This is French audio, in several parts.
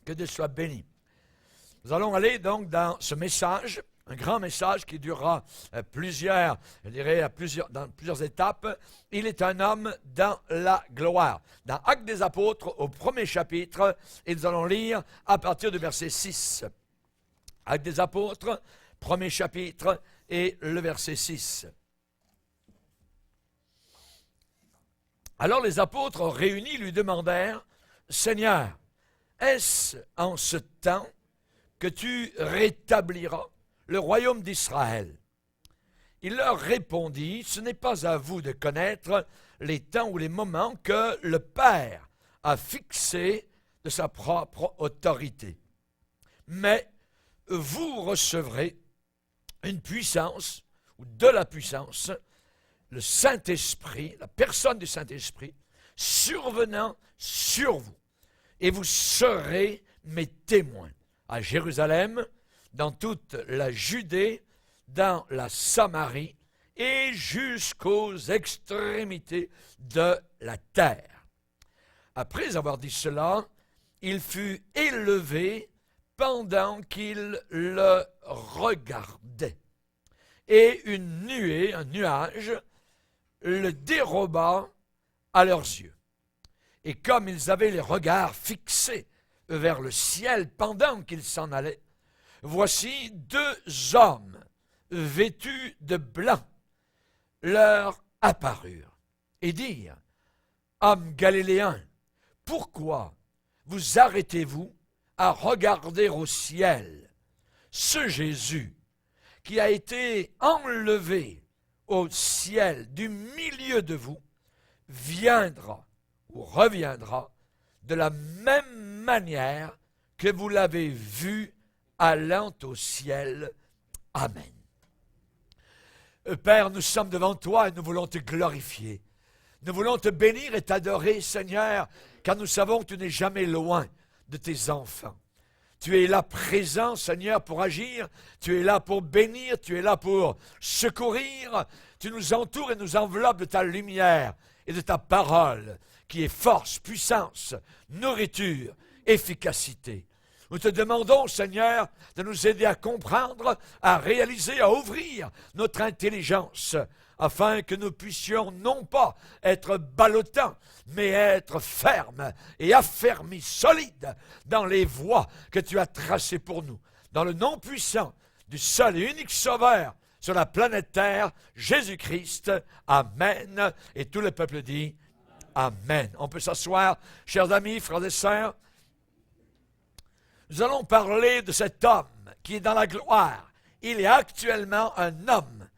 Que Dieu soit béni. Nous allons aller donc dans ce message, un grand message qui durera dans plusieurs étapes. Il est un homme dans la gloire. Dans Actes des Apôtres, au premier chapitre, et nous allons lire à partir du verset 6. Actes des Apôtres, premier chapitre, et le verset 6. Alors les apôtres réunis lui demandèrent, « Seigneur, est-ce en ce temps que tu rétabliras le royaume d'Israël? » Il leur répondit, « Ce n'est pas à vous de connaître les temps ou les moments que le Père a fixés de sa propre autorité. Mais vous recevrez une puissance, ou de la puissance, le Saint-Esprit, la personne du Saint-Esprit, survenant sur vous. Et vous serez mes témoins à Jérusalem, dans toute la Judée, dans la Samarie et jusqu'aux extrémités de la terre. » Après avoir dit cela, il fut élevé pendant qu'il le regardait. Et une nuée, un nuage, le déroba à leurs yeux. Et comme ils avaient les regards fixés vers le ciel pendant qu'ils s'en allaient, voici deux hommes vêtus de blanc leur apparurent et dirent, « Hommes galiléens, pourquoi vous arrêtez-vous à regarder au ciel? Ce Jésus qui a été enlevé au ciel du milieu de vous viendra ou reviendra de la même manière que vous l'avez vu allant au ciel. Amen. » Père, nous sommes devant toi et nous voulons te glorifier. Nous voulons te bénir et t'adorer, Seigneur, car nous savons que tu n'es jamais loin de tes enfants. Tu es là présent, Seigneur, pour agir. Tu es là pour bénir. Tu es là pour secourir. Tu nous entoures et nous enveloppes de ta lumière et de ta parole, qui est force, puissance, nourriture, efficacité. Nous te demandons, Seigneur, de nous aider à comprendre, à réaliser, à ouvrir notre intelligence, afin que nous puissions non pas être ballottants, mais être fermes et affermis, solides dans les voies que tu as tracées pour nous. Dans le nom puissant du seul et unique Sauveur sur la planète Terre, Jésus-Christ. Amen. Et tout le peuple dit Amen. On peut s'asseoir, chers amis, frères et sœurs. Nous allons parler de cet homme qui est dans la gloire. Il est actuellement un homme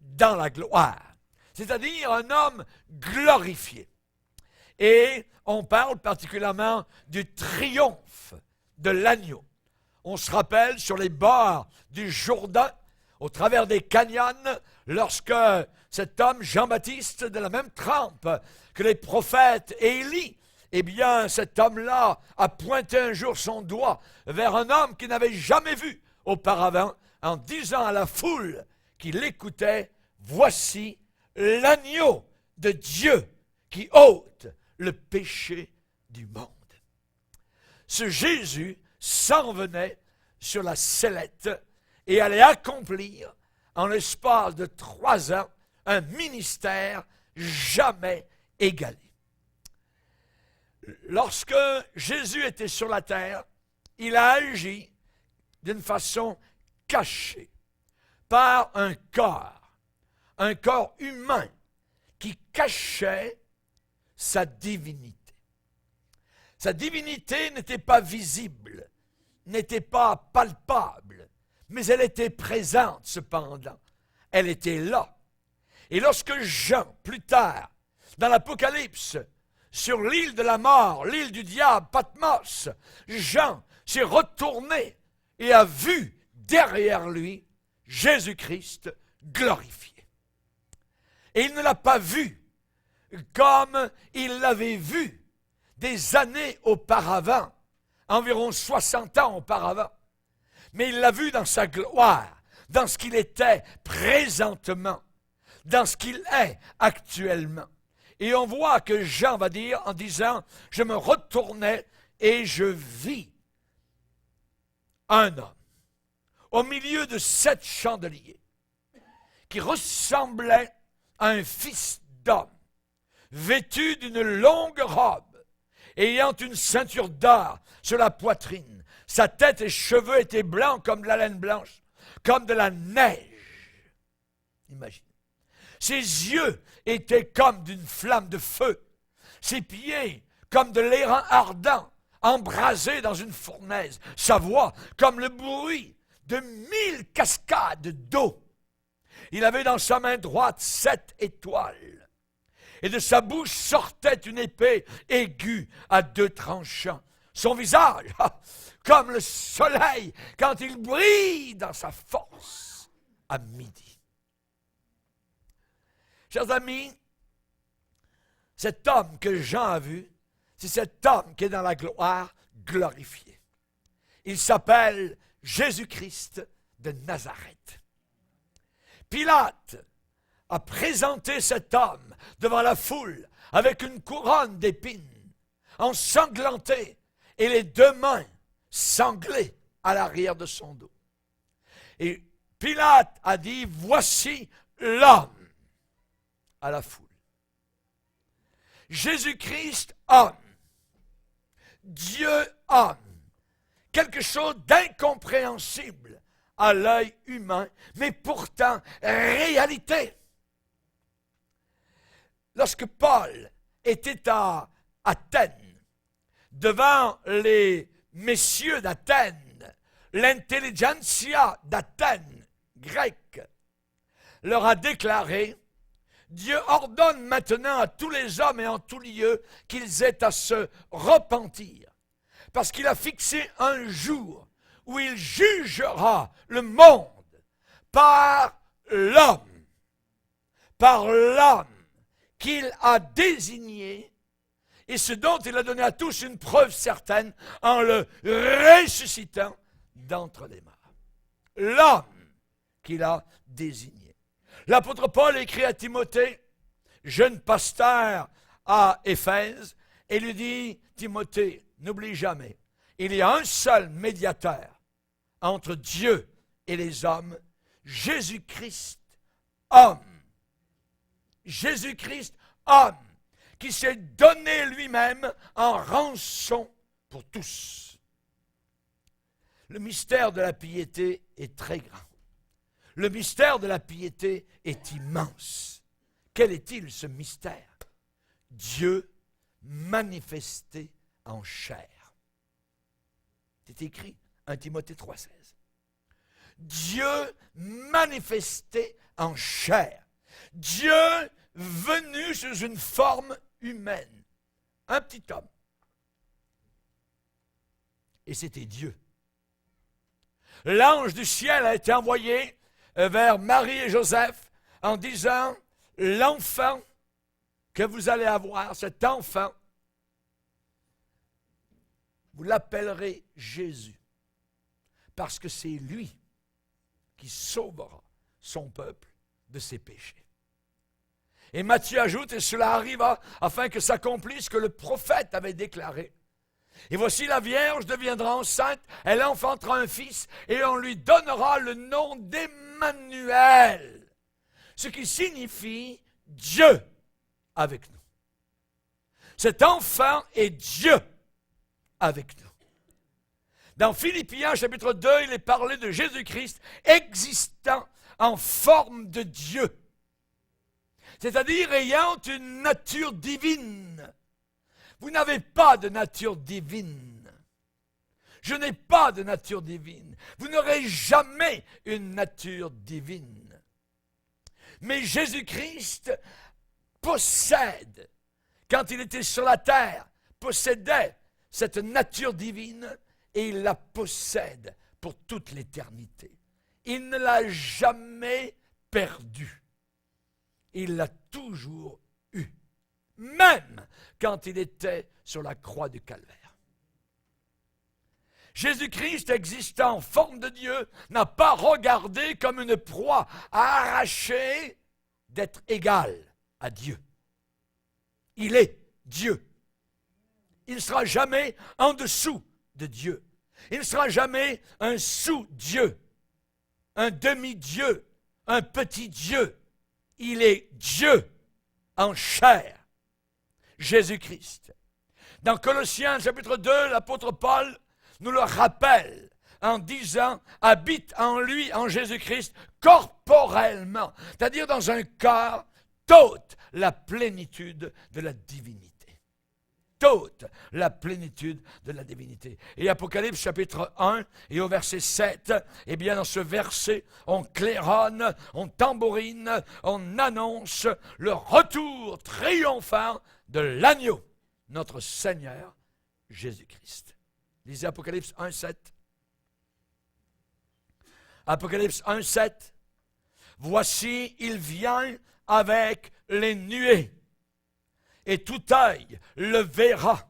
dans la gloire, c'est-à-dire un homme glorifié. Et on parle particulièrement du triomphe de l'agneau. On se rappelle sur les bords du Jourdain, au travers des canyons, lorsque cet homme, Jean-Baptiste, de la même trempe que les prophètes et Élie, eh bien, cet homme-là a pointé un jour son doigt vers un homme qu'il n'avait jamais vu auparavant, en disant à la foule qui l'écoutait, « Voici l'agneau de Dieu qui ôte le péché du monde. » Ce Jésus s'en venait sur la sellette et allait accomplir en l'espace de 3 ans un ministère jamais égalé. Lorsque Jésus était sur la terre, il a agi d'une façon cachée par un corps humain qui cachait sa divinité. Sa divinité n'était pas visible, n'était pas palpable, mais elle était présente cependant. Elle était là. Et lorsque Jean, plus tard, dans l'Apocalypse, sur l'île de la mort, l'île du diable, Patmos, Jean s'est retourné et a vu derrière lui Jésus-Christ glorifié. Et il ne l'a pas vu comme il l'avait vu des années auparavant, environ 60 ans auparavant. Mais il l'a vu dans sa gloire, dans ce qu'il était présentement, dans ce qu'il est actuellement. Et on voit que Jean va dire, en disant, « Je me retournais et je vis un homme au milieu de 7 chandeliers qui ressemblait à un fils d'homme, vêtu d'une longue robe, ayant une ceinture d'or sur la poitrine. Sa tête et cheveux étaient blancs comme de la laine blanche, comme de la neige. Imagine. Ses yeux étaient comme d'une flamme de feu, ses pieds comme de l'airain ardent, embrasé dans une fournaise, sa voix comme le bruit de 1000 cascades d'eau. Il avait dans sa main droite 7 étoiles, et de sa bouche sortait une épée aiguë à 2 tranchants. Son visage, comme le soleil quand il brille dans sa force à midi. Chers amis, cet homme que Jean a vu, c'est cet homme qui est dans la gloire glorifiée. Il s'appelle Jésus-Christ de Nazareth. Pilate a présenté cet homme devant la foule avec une couronne d'épines, ensanglanté, et les 2 mains sanglées à l'arrière de son dos. Et Pilate a dit, voici l'homme, à la foule. Jésus-Christ, homme. Dieu, homme. Quelque chose d'incompréhensible à l'œil humain, mais pourtant réalité. Lorsque Paul était à Athènes, devant les messieurs d'Athènes, l'intelligentsia d'Athènes, grecque, leur a déclaré, Dieu ordonne maintenant à tous les hommes et en tout lieu qu'ils aient à se repentir, parce qu'il a fixé un jour où il jugera le monde par l'homme qu'il a désigné, et ce dont il a donné à tous une preuve certaine en le ressuscitant d'entre les morts. L'homme qu'il a désigné. L'apôtre Paul écrit à Timothée, jeune pasteur à Éphèse, et lui dit, Timothée, n'oublie jamais, il y a un seul médiateur entre Dieu et les hommes, Jésus-Christ, homme. Jésus-Christ, homme, qui s'est donné lui-même en rançon pour tous. Le mystère de la piété est très grand. Le mystère de la piété est immense. Quel est-il ce mystère? Dieu manifesté en chair. C'est écrit 1 Timothée 3,16. Dieu manifesté en chair. Dieu venu sous une forme humaine. Un petit homme. Et c'était Dieu. L'ange du ciel a été envoyé vers Marie et Joseph en disant, l'enfant que vous allez avoir, cet enfant, vous l'appellerez Jésus, parce que c'est lui qui sauvera son peuple de ses péchés. Et Matthieu ajoute, et cela arriva afin que s'accomplisse ce que le prophète avait déclaré. Et voici la Vierge deviendra enceinte, elle enfantera un fils, et on lui donnera le nom d'Emmanuel, ce qui signifie Dieu avec nous. Cet enfant est Dieu avec nous. Dans Philippiens chapitre 2, il est parlé de Jésus-Christ existant en forme de Dieu, c'est-à-dire ayant une nature divine. Vous n'avez pas de nature divine. Je n'ai pas de nature divine. Vous n'aurez jamais une nature divine. Mais Jésus-Christ possède, quand il était sur la terre, possédait cette nature divine et il la possède pour toute l'éternité. Il ne l'a jamais perdue. Il l'a toujours eue. Même quand il était sur la croix du Calvaire. Jésus-Christ, existant en forme de Dieu, n'a pas regardé comme une proie à arracher d'être égal à Dieu. Il est Dieu. Il ne sera jamais en dessous de Dieu. Il ne sera jamais un sous-Dieu, un demi-Dieu, un petit Dieu. Il est Dieu en chair, Jésus-Christ. Dans Colossiens chapitre 2, l'apôtre Paul nous le rappelle en disant « habite en lui, en Jésus-Christ, corporellement », c'est-à-dire dans un corps, toute la plénitude de la divinité. Toute la plénitude de la divinité. Et Apocalypse chapitre 1 et au verset 7, eh bien dans ce verset, on claironne, on tambourine, on annonce le retour triomphant de l'agneau, notre Seigneur Jésus-Christ. Lisez Apocalypse 1, 7. Apocalypse 1, 7. Voici, il vient avec les nuées. Et tout œil le verra,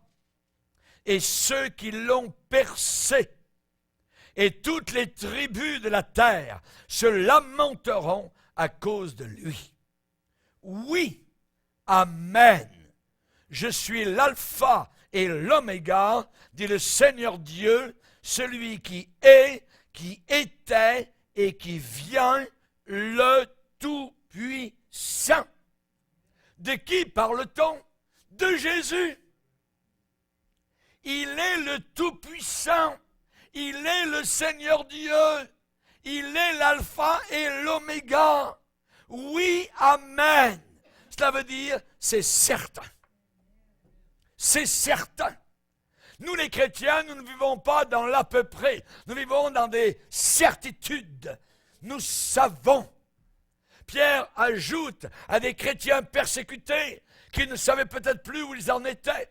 et ceux qui l'ont percé, et toutes les tribus de la terre se lamenteront à cause de lui. Oui, Amen. Je suis l'alpha et l'oméga, dit le Seigneur Dieu, celui qui est, qui était et qui vient, le Tout-Puissant. De qui parle-t-on? De Jésus. Il est le Tout-Puissant. Il est le Seigneur Dieu. Il est l'alpha et l'oméga. Oui, Amen. Cela veut dire, c'est certain. C'est certain. Nous les chrétiens, nous ne vivons pas dans l'à peu près. Nous vivons dans des certitudes. Nous savons. Pierre ajoute à des chrétiens persécutés qui ne savaient peut-être plus où ils en étaient.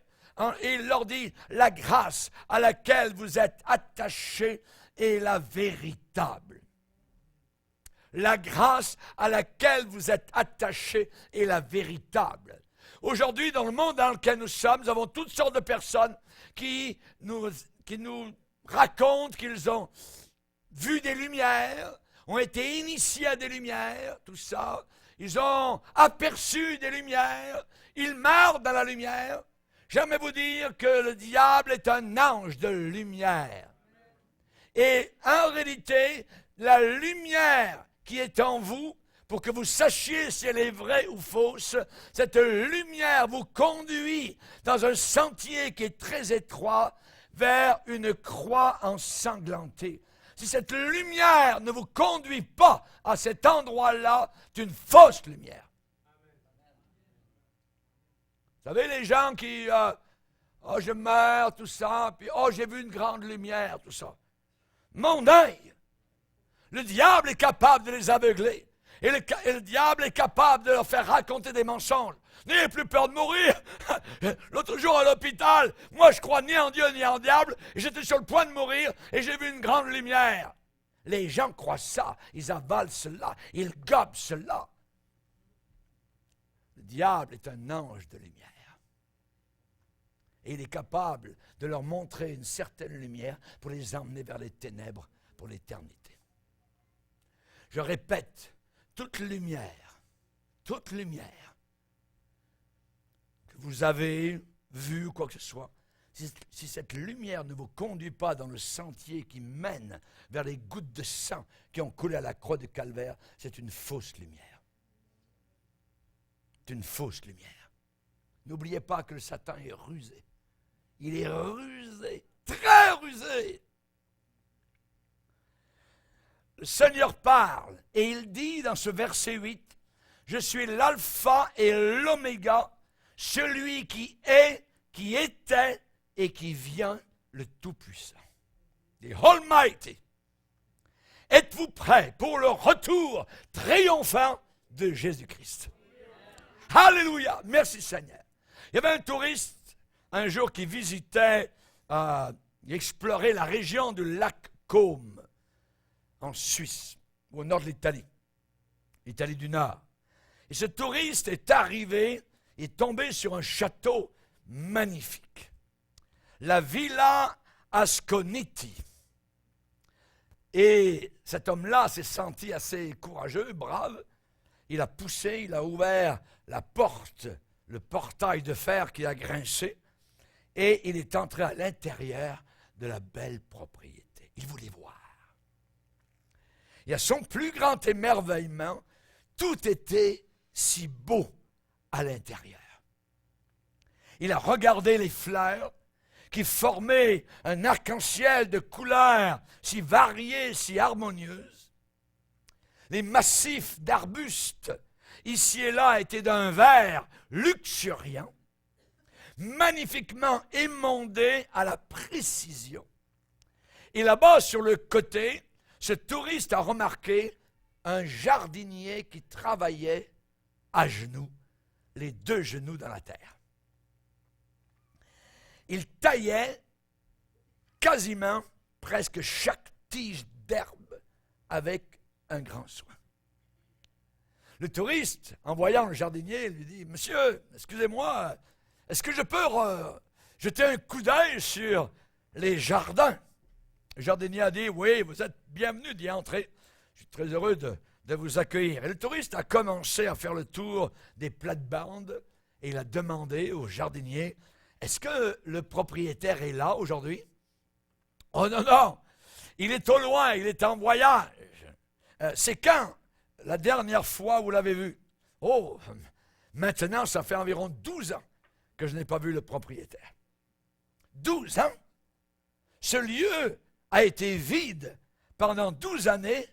Et il leur dit, la grâce à laquelle vous êtes attachés est la véritable. La grâce à laquelle vous êtes attachés est la véritable. Aujourd'hui, dans le monde dans lequel nous sommes, nous avons toutes sortes de personnes qui nous racontent qu'ils ont vu des lumières, ont été initiés à des lumières, tout ça. Ils ont aperçu des lumières. Ils marchent dans la lumière. J'aimerais vous dire que le diable est un ange de lumière. Et en réalité, la lumière qui est en vous, pour que vous sachiez si elle est vraie ou fausse, cette lumière vous conduit dans un sentier qui est très étroit vers une croix ensanglantée. Si cette lumière ne vous conduit pas à cet endroit-là, c'est une fausse lumière. Vous savez, les gens qui, oh, je meurs, tout ça, puis, oh, j'ai vu une grande lumière, tout ça. Mon œil, le diable est capable de les aveugler. Et le diable est capable de leur faire raconter des mensonges. N'ayez plus peur de mourir. L'autre jour à l'hôpital, moi je crois ni en Dieu ni en diable, et j'étais sur le point de mourir, et j'ai vu une grande lumière. Les gens croient ça, ils avalent cela, ils gobent cela. Le diable est un ange de lumière. Et il est capable de leur montrer une certaine lumière pour les emmener vers les ténèbres pour l'éternité. Je répète, toute lumière que vous avez vue, quoi que ce soit, si cette lumière ne vous conduit pas dans le sentier qui mène vers les gouttes de sang qui ont coulé à la croix de Calvaire, c'est une fausse lumière. C'est une fausse lumière. N'oubliez pas que le Satan est rusé. Il est rusé, très rusé. Le Seigneur parle et il dit dans ce verset 8, « Je suis l'alpha et l'oméga, celui qui est, qui était et qui vient, le Tout-Puissant. » The Almighty. Êtes-vous prêts pour le retour triomphant de Jésus-Christ? Alléluia! Merci Seigneur. Il y avait un touriste un jour qui visitait, explorait la région du lac Côme, en Suisse, ou au nord de l'Italie, l'Italie du Nord. Et ce touriste est arrivé, est tombé sur un château magnifique, la Villa Asconiti. Et cet homme-là s'est senti assez courageux, brave. Il a poussé, il a ouvert la porte, le portail de fer qui a grincé, et il est entré à l'intérieur de la belle propriété. Il voulait voir. Et à son plus grand émerveillement, tout était si beau à l'intérieur. Il a regardé les fleurs qui formaient un arc-en-ciel de couleurs si variées, si harmonieuses. Les massifs d'arbustes, ici et là, étaient d'un vert luxuriant, magnifiquement émondés à la précision. Et là-bas, sur le côté, ce touriste a remarqué un jardinier qui travaillait à genoux, les deux genoux dans la terre. Il taillait quasiment presque chaque tige d'herbe avec un grand soin. Le touriste, en voyant le jardinier, lui dit « Monsieur, excusez-moi, est-ce que je peux jeter un coup d'œil sur les jardins ?» Le jardinier a dit « Oui, vous êtes bienvenu d'y entrer. Je suis très heureux de vous accueillir. » Et le touriste a commencé à faire le tour des plates-bandes et il a demandé au jardinier « Est-ce que le propriétaire est là aujourd'hui? » « Oh non, non, il est au loin, il est en voyage. C'est quand la dernière fois vous l'avez vu? » « Oh, maintenant ça fait environ 12 ans que je n'ai pas vu le propriétaire. » 12 ans? Ce lieu a été vide pendant 12 années,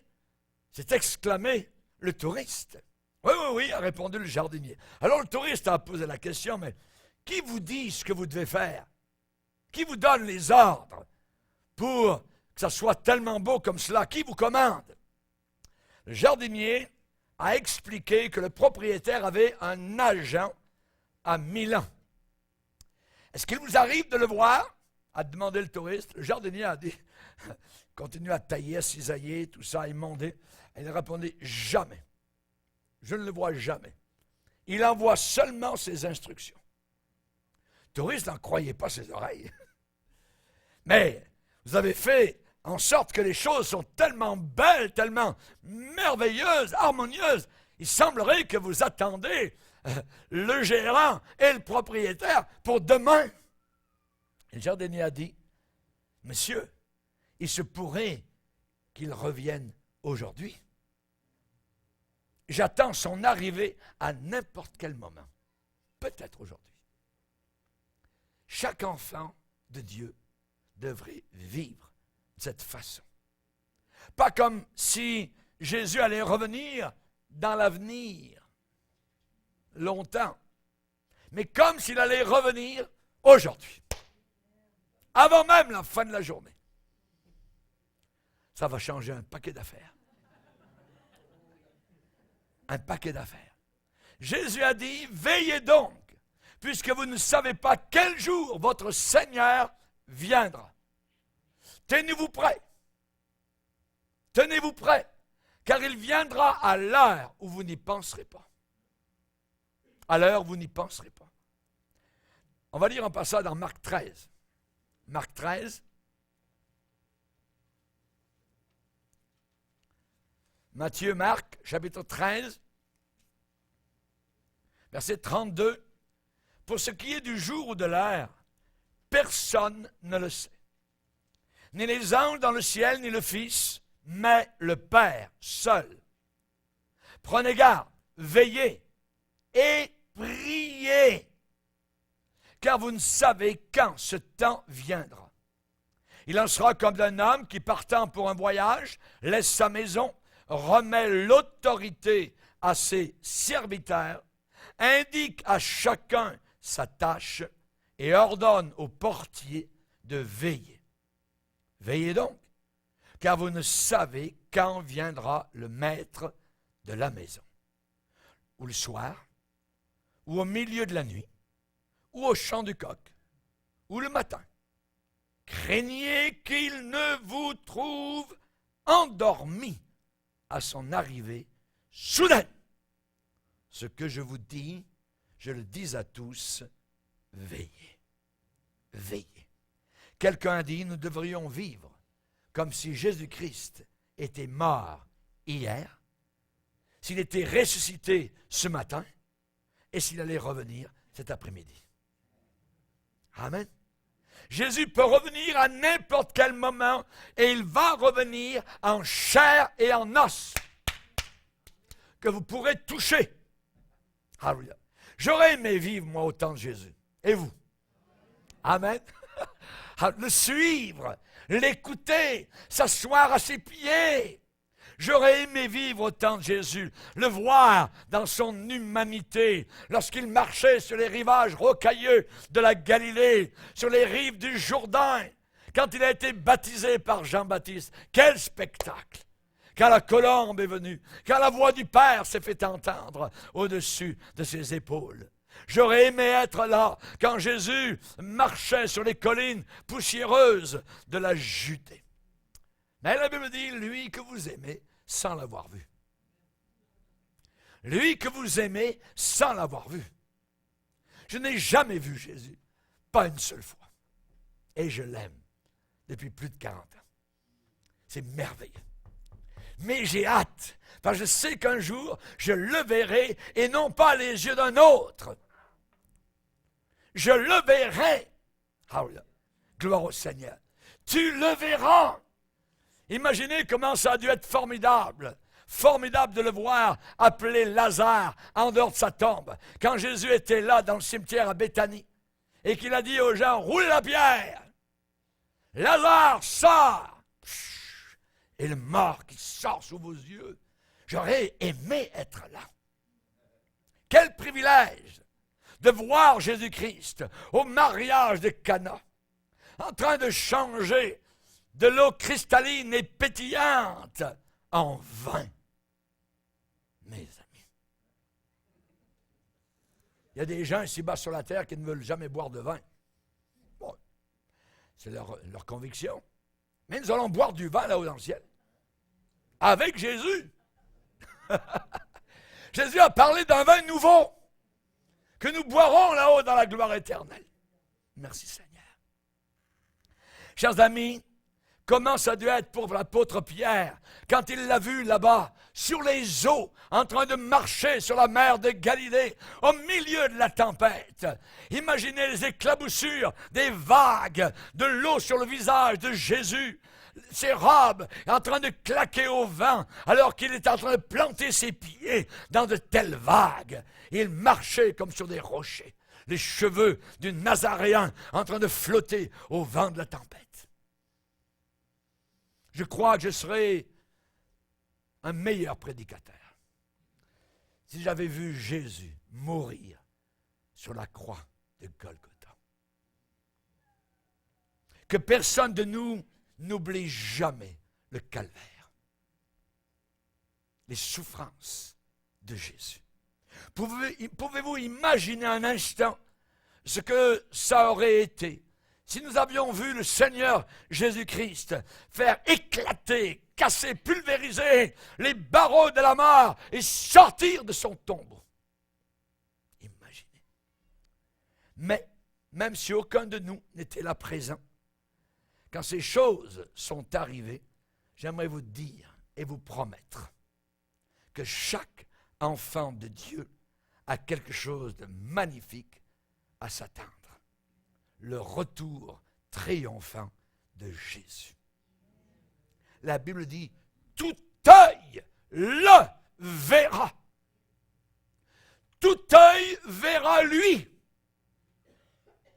s'est exclamé le touriste. « Oui, oui, oui, » a répondu le jardinier. Alors le touriste a posé la question, mais qui vous dit ce que vous devez faire? Qui vous donne les ordres pour que ça soit tellement beau comme cela? Qui vous commande? Le jardinier a expliqué que le propriétaire avait un agent à Milan. Est-ce qu'il vous arrive de le voir? A demandé le touriste. Le jardinier a dit, continue à tailler, à cisailler, tout ça, à émonder. Il a répondu, jamais. Je ne le vois jamais. Il envoie seulement ses instructions. Le touriste n'en croyait pas ses oreilles. Mais vous avez fait en sorte que les choses sont tellement belles, tellement merveilleuses, harmonieuses. Il semblerait que vous attendez le gérant et le propriétaire pour demain. Et le jardinier a dit, monsieur, il se pourrait qu'il revienne aujourd'hui. J'attends son arrivée à n'importe quel moment, peut-être aujourd'hui. Chaque enfant de Dieu devrait vivre de cette façon. Pas comme si Jésus allait revenir dans l'avenir, longtemps, mais comme s'il allait revenir aujourd'hui, avant même la fin de la journée. Ça va changer un paquet d'affaires. Un paquet d'affaires. Jésus a dit, veillez donc, puisque vous ne savez pas quel jour votre Seigneur viendra. Tenez-vous prêts. Tenez-vous prêts, car il viendra à l'heure où vous n'y penserez pas. À l'heure où vous n'y penserez pas. On va lire en passant dans Marc 13. Marc 13. Matthieu, Marc, chapitre 13, verset 32. Pour ce qui est du jour ou de l'heure, personne ne le sait. Ni les anges dans le ciel, ni le Fils, mais le Père seul. Prenez garde, veillez et priez, car vous ne savez quand ce temps viendra. Il en sera comme d'un homme qui, partant pour un voyage, laisse sa maison, remet l'autorité à ses serviteurs, indique à chacun sa tâche et ordonne au portier de veiller. Veillez donc, car vous ne savez quand viendra le maître de la maison, ou le soir, ou au milieu de la nuit, ou au chant du coq, ou le matin. Craignez qu'il ne vous trouve endormi à son arrivée soudaine. Ce que je vous dis, je le dis à tous, veillez, veillez. Quelqu'un a dit, nous devrions vivre comme si Jésus-Christ était mort hier, s'il était ressuscité ce matin et s'il allait revenir cet après-midi. Amen. Jésus peut revenir à n'importe quel moment et il va revenir en chair et en os que vous pourrez toucher. Alléluia. J'aurais aimé vivre, moi, au temps de Jésus. Et vous? Amen. Le suivre, l'écouter, s'asseoir à ses pieds. J'aurais aimé vivre au temps de Jésus, le voir dans son humanité, lorsqu'il marchait sur les rivages rocailleux de la Galilée, sur les rives du Jourdain, quand il a été baptisé par Jean-Baptiste. Quel spectacle! Quand la colombe est venue, quand la voix du Père s'est fait entendre au-dessus de ses épaules. J'aurais aimé être là quand Jésus marchait sur les collines poussiéreuses de la Judée. Mais la Bible dit, lui que vous aimez sans l'avoir vu. Lui que vous aimez sans l'avoir vu. Je n'ai jamais vu Jésus, pas une seule fois. Et je l'aime depuis plus de 40 ans. C'est merveilleux. Mais j'ai hâte, parce que je sais qu'un jour, je le verrai, et non pas les yeux d'un autre. Je le verrai. Hallelujah. Gloire au Seigneur. Tu le verras. Imaginez comment ça a dû être formidable. Formidable de le voir appeler Lazare en dehors de sa tombe. Quand Jésus était là dans le cimetière à Béthanie et qu'il a dit aux gens, roule la pierre. Lazare sort. Et le mort qui sort sous vos yeux. J'aurais aimé être là. Quel privilège de voir Jésus-Christ au mariage de Cana, en train de changer de l'eau cristalline et pétillante en vin. Mes amis. Il y a des gens ici-bas sur la terre qui ne veulent jamais boire de vin. Bon, c'est leur conviction. Mais nous allons boire du vin là-haut dans le ciel. Avec Jésus. Jésus a parlé d'un vin nouveau que nous boirons là-haut dans la gloire éternelle. Merci Seigneur. Chers amis, comment ça a dû être pour l'apôtre Pierre quand il l'a vu là-bas, sur les eaux, en train de marcher sur la mer de Galilée, au milieu de la tempête. Imaginez les éclaboussures des vagues, de l'eau sur le visage de Jésus. Ses robes en train de claquer au vent, alors qu'il est en train de planter ses pieds dans de telles vagues. Il marchait comme sur des rochers, les cheveux du Nazaréen en train de flotter au vent de la tempête. Je crois que je serais un meilleur prédicateur si j'avais vu Jésus mourir sur la croix de Golgotha. Que personne de nous n'oublie jamais le calvaire, les souffrances de Jésus. Pouvez-vous imaginer un instant ce que ça aurait été si nous avions vu le Seigneur Jésus-Christ faire éclater, casser, pulvériser les barreaux de la mort et sortir de son tombeau? Imaginez. Mais, même si aucun de nous n'était là présent, quand ces choses sont arrivées, j'aimerais vous dire et vous promettre que chaque enfant de Dieu a quelque chose de magnifique à s'attendre. Le retour triomphant de Jésus. La Bible dit, tout œil le verra. Tout œil verra lui.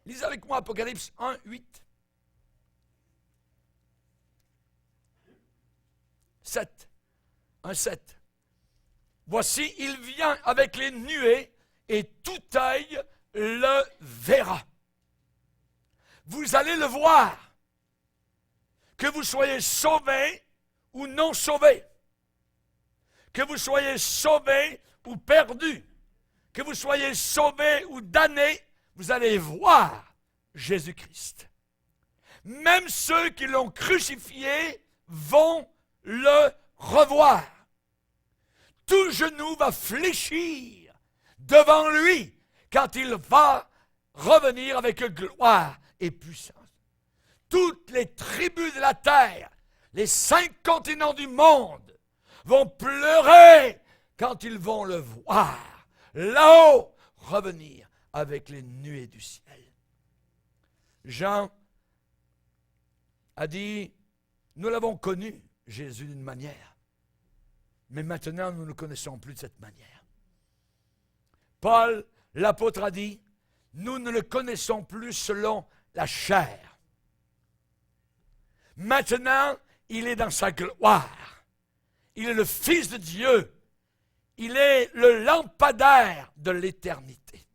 Lisez avec moi Apocalypse 1, 8. 7. 1, 7. Voici, il vient avec les nuées et tout œil le verra. Vous allez le voir. Que vous soyez sauvés ou non sauvés. Que vous soyez sauvés ou perdus. Que vous soyez sauvés ou damnés, vous allez voir Jésus-Christ. Même ceux qui l'ont crucifié vont le revoir. Tout genou va fléchir devant lui quand il va revenir avec gloire et puissance. Toutes les tribus de la terre, les 5 continents du monde vont pleurer quand ils vont le voir là-haut revenir avec les nuées du ciel. Jean a dit, nous l'avons connu, Jésus, d'une manière, mais maintenant nous ne le connaissons plus de cette manière. Paul, l'apôtre, a dit, nous ne le connaissons plus selon la chair. Maintenant, il est dans sa gloire. Il est le Fils de Dieu. Il est le lampadaire de l'éternité.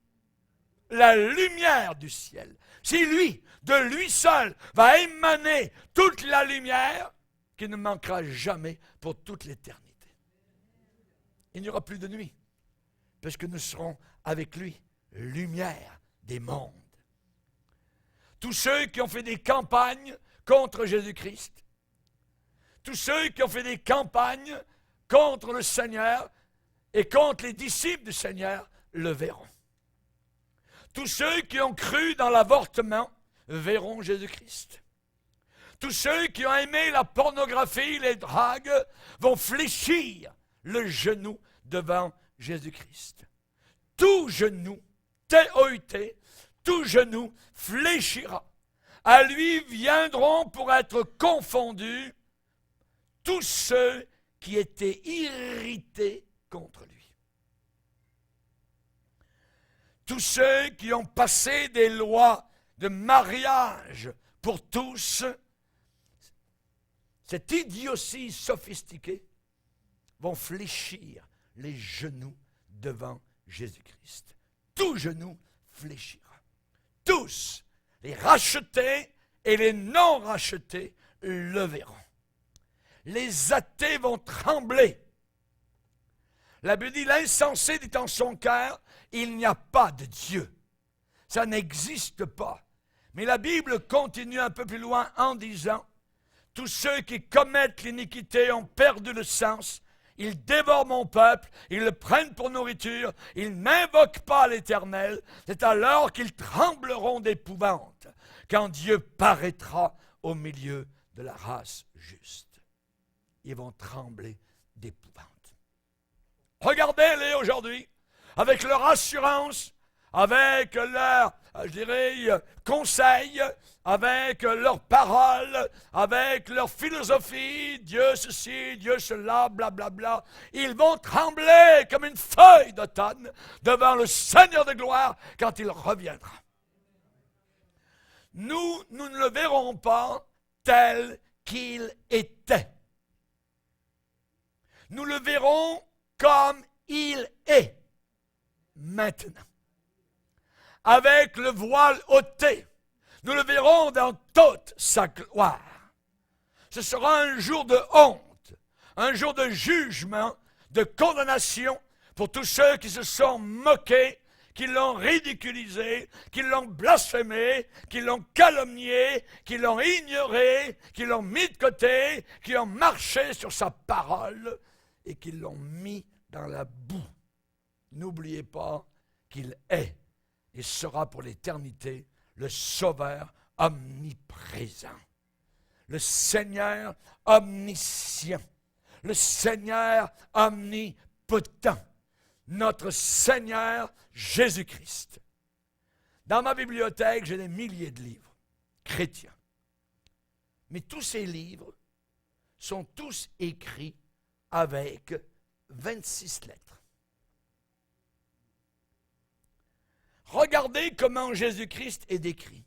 La lumière du ciel. C'est lui, de lui seul, va émaner toute la lumière qui ne manquera jamais pour toute l'éternité. Il n'y aura plus de nuit, parce que nous serons avec lui, lumière des mondes. Tous ceux qui ont fait des campagnes contre Jésus-Christ, tous ceux qui ont fait des campagnes contre le Seigneur et contre les disciples du Seigneur le verront. Tous ceux qui ont cru dans l'avortement verront Jésus-Christ. Tous ceux qui ont aimé la pornographie, les dragues, vont fléchir le genou devant Jésus-Christ. Tout genou, T-O-U-T, tout genou fléchira. À lui viendront pour être confondus tous ceux qui étaient irrités contre lui. Tous ceux qui ont passé des lois de mariage pour tous, cette idiotie sophistiquée, vont fléchir les genoux devant Jésus-Christ. Tout genou fléchira. Tous, les rachetés et les non rachetés, le verront. Les athées vont trembler. La Bible dit, l'insensé dit en son cœur, il n'y a pas de Dieu. Ça n'existe pas. Mais la Bible continue un peu plus loin en disant, tous ceux qui commettent l'iniquité ont perdu le sens, ils dévorent mon peuple, ils le prennent pour nourriture, ils n'invoquent pas l'Éternel, c'est alors qu'ils trembleront d'épouvante, quand Dieu paraîtra au milieu de la race juste. Ils vont trembler d'épouvante. Regardez-les aujourd'hui, avec leur assurance, avec leur, conseils, avec leurs paroles, avec leur philosophie, Dieu ceci, Dieu cela, blablabla. Ils vont trembler comme une feuille d'automne devant le Seigneur de gloire quand il reviendra. Nous ne le verrons pas tel qu'il était. Nous le verrons comme il est maintenant. Avec le voile ôté, nous le verrons dans toute sa gloire. Ce sera un jour de honte, un jour de jugement, de condamnation pour tous ceux qui se sont moqués, qui l'ont ridiculisé, qui l'ont blasphémé, qui l'ont calomnié, qui l'ont ignoré, qui l'ont mis de côté, qui ont marché sur sa parole et qui l'ont mis dans la boue. N'oubliez pas qu'il est et sera pour l'éternité le Sauveur omniprésent, le Seigneur omniscient, le Seigneur omnipotent, notre Seigneur Jésus-Christ. Dans ma bibliothèque, j'ai des milliers de livres chrétiens. Mais tous ces livres sont tous écrits avec 26 lettres. Regardez comment Jésus-Christ est décrit.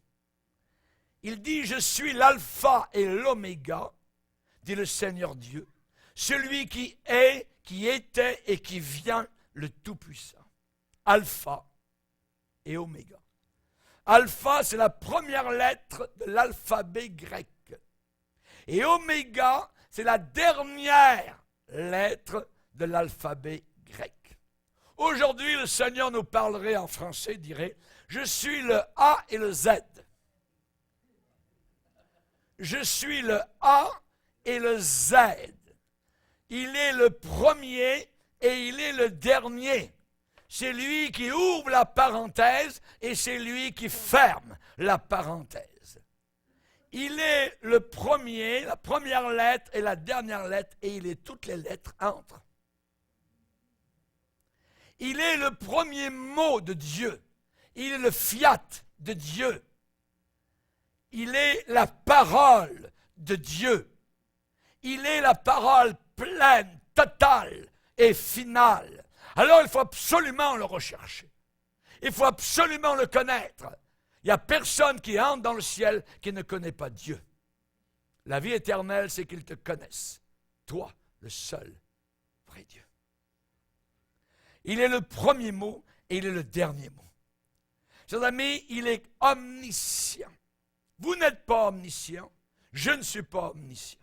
Il dit, je suis l'alpha et l'oméga, dit le Seigneur Dieu, celui qui est, qui était et qui vient, le Tout-Puissant. Alpha et oméga. Alpha, c'est la première lettre de l'alphabet grec. Et oméga, c'est la dernière lettre de l'alphabet grec. Aujourd'hui, le Seigneur nous parlerait en français, dirait, je suis le A et le Z. Je suis le A et le Z. Il est le premier et il est le dernier. C'est lui qui ouvre la parenthèse et c'est lui qui ferme la parenthèse. Il est le premier, la première lettre et la dernière lettre et il est toutes les lettres entre. Il est le premier mot de Dieu. Il est le fiat de Dieu. Il est la parole de Dieu. Il est la parole pleine, totale et finale. Alors il faut absolument le rechercher. Il faut absolument le connaître. Il n'y a personne qui entre dans le ciel qui ne connaît pas Dieu. La vie éternelle, c'est qu'ils te connaissent. Toi, le seul vrai Dieu. Il est le premier mot et il est le dernier mot. Chers amis, il est omniscient. Vous n'êtes pas omniscient. Je ne suis pas omniscient.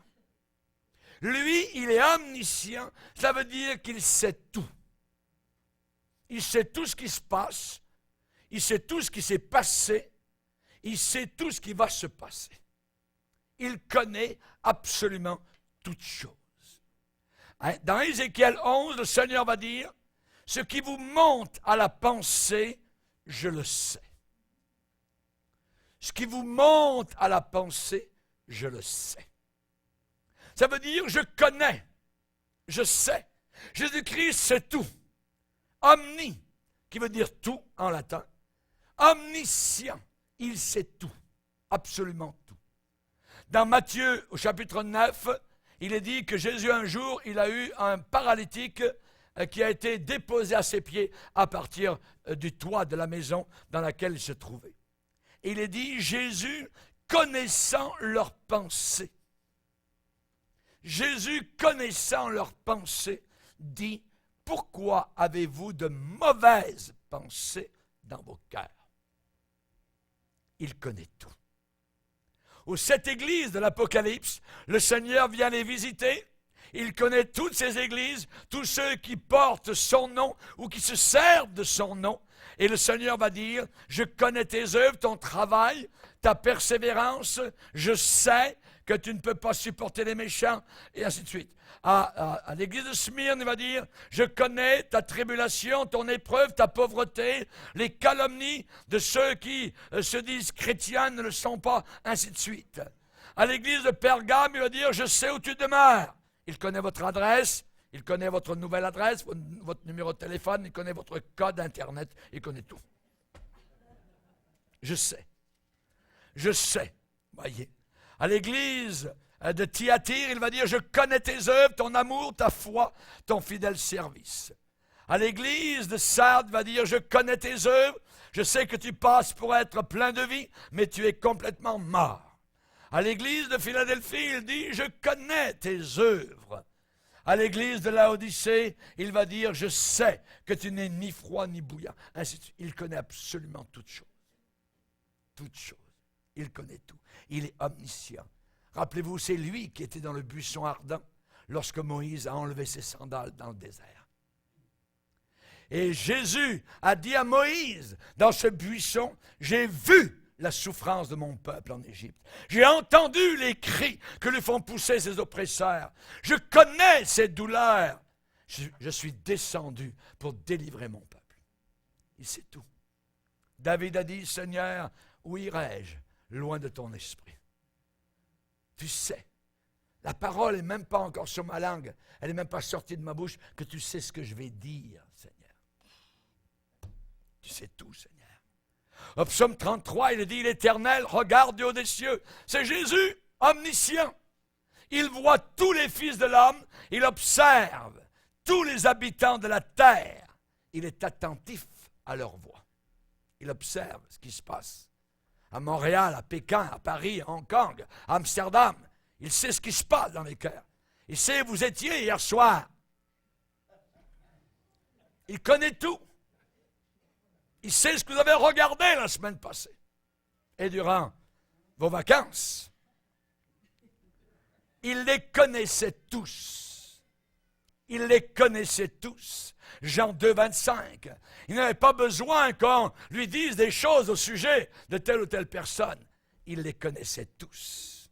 Lui, il est omniscient. Ça veut dire qu'il sait tout. Il sait tout ce qui se passe. Il sait tout ce qui s'est passé. Il sait tout ce qui va se passer. Il connaît absolument toutes choses. Dans Ézéchiel 11, le Seigneur va dire, « Ce qui vous monte à la pensée, je le sais. » Ce qui vous monte à la pensée, je le sais. Ça veut dire, je connais, je sais. Jésus-Christ sait tout. Omni, qui veut dire tout en latin. Omniscient, il sait tout, absolument tout. Dans Matthieu, au chapitre 9, il est dit que Jésus, un jour, il a eu un paralytique qui a été déposé à ses pieds à partir du toit de la maison dans laquelle il se trouvait. Et il est dit, Jésus, connaissant leurs pensées, Jésus, connaissant leurs pensées, dit, pourquoi avez-vous de mauvaises pensées dans vos cœurs? Il connaît tout. Aux 7 églises de l'Apocalypse, le Seigneur vient les visiter. Il connaît toutes ces églises, tous ceux qui portent son nom ou qui se servent de son nom. Et le Seigneur va dire, je connais tes œuvres, ton travail, ta persévérance, je sais que tu ne peux pas supporter les méchants, et ainsi de suite. À l'église de Smyrne, il va dire, je connais ta tribulation, ton épreuve, ta pauvreté, les calomnies de ceux qui se disent chrétiens ne le sont pas, ainsi de suite. À l'église de Pergame, il va dire, je sais où tu demeures. Il connaît votre adresse, il connaît votre nouvelle adresse, votre numéro de téléphone, il connaît votre code Internet, il connaît tout. Je sais. Je sais. Voyez. À l'église de Thyatire, il va dire, je connais tes œuvres, ton amour, ta foi, ton fidèle service. À l'église de Sardes, il va dire, je connais tes œuvres, je sais que tu passes pour être plein de vie, mais tu es complètement mort. À l'église de Philadelphie, il dit, je connais tes œuvres. À l'église de Laodicée, il va dire, je sais que tu n'es ni froid ni bouillant. Ainsi de suite. Il connaît absolument toutes choses. Toutes choses. Il connaît tout. Il est omniscient. Rappelez-vous, c'est lui qui était dans le buisson ardent lorsque Moïse a enlevé ses sandales dans le désert. Et Jésus a dit à Moïse, dans ce buisson, j'ai vu la souffrance de mon peuple en Égypte. J'ai entendu les cris que lui font pousser ses oppresseurs. Je connais ses douleurs. Je suis descendu pour délivrer mon peuple. Il sait tout. David a dit, Seigneur, où irai-je loin de ton esprit? Tu sais. La parole n'est même pas encore sur ma langue. Elle n'est même pas sortie de ma bouche que tu sais ce que je vais dire, Seigneur. Tu sais tout, Seigneur. Au psaume 33, il dit, l'Éternel regarde du haut des cieux. C'est Jésus, omniscient. Il voit tous les fils de l'homme. Il observe tous les habitants de la terre. Il est attentif à leur voix. Il observe ce qui se passe. À Montréal, à Pékin, à Paris, à Hong Kong, à Amsterdam. Il sait ce qui se passe dans les cœurs. Il sait où vous étiez hier soir. Il connaît tout. Il sait ce que vous avez regardé la semaine passée. Et durant vos vacances. Il les connaissait tous. Il les connaissait tous. Jean 2, 25. Il n'avait pas besoin qu'on lui dise des choses au sujet de telle ou telle personne. Il les connaissait tous.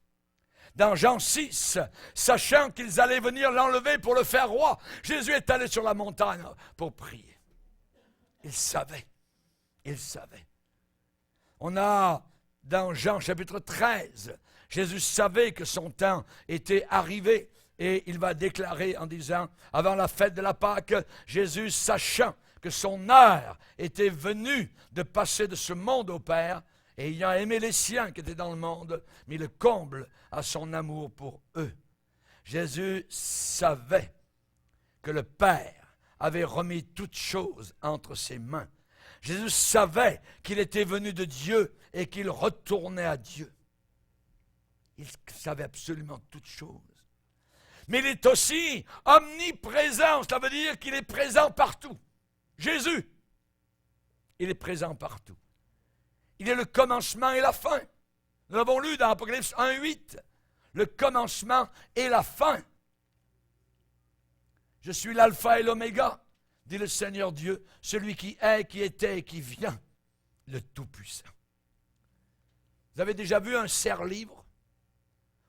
Dans Jean 6, sachant qu'ils allaient venir l'enlever pour le faire roi, Jésus est allé sur la montagne pour prier. Il savait. Il savait. On a, dans Jean chapitre 13, Jésus savait que son temps était arrivé et il va déclarer en disant, avant la fête de la Pâque, Jésus, sachant que son heure était venue de passer de ce monde au Père, Et ayant aimé les siens qui étaient dans le monde, mit le comble à son amour pour eux. Jésus savait que le Père avait remis toutes choses entre ses mains. Jésus savait qu'il était venu de Dieu et qu'il retournait à Dieu. Il savait absolument toutes choses. Mais il est aussi omniprésent, cela veut dire qu'il est présent partout. Jésus, il est présent partout. Il est le commencement et la fin. Nous l'avons lu dans Apocalypse 1:8. Le commencement et la fin. Je suis l'alpha et l'oméga, dit le Seigneur Dieu, celui qui est, qui était et qui vient, le Tout-Puissant. Vous avez déjà vu un serre-livre?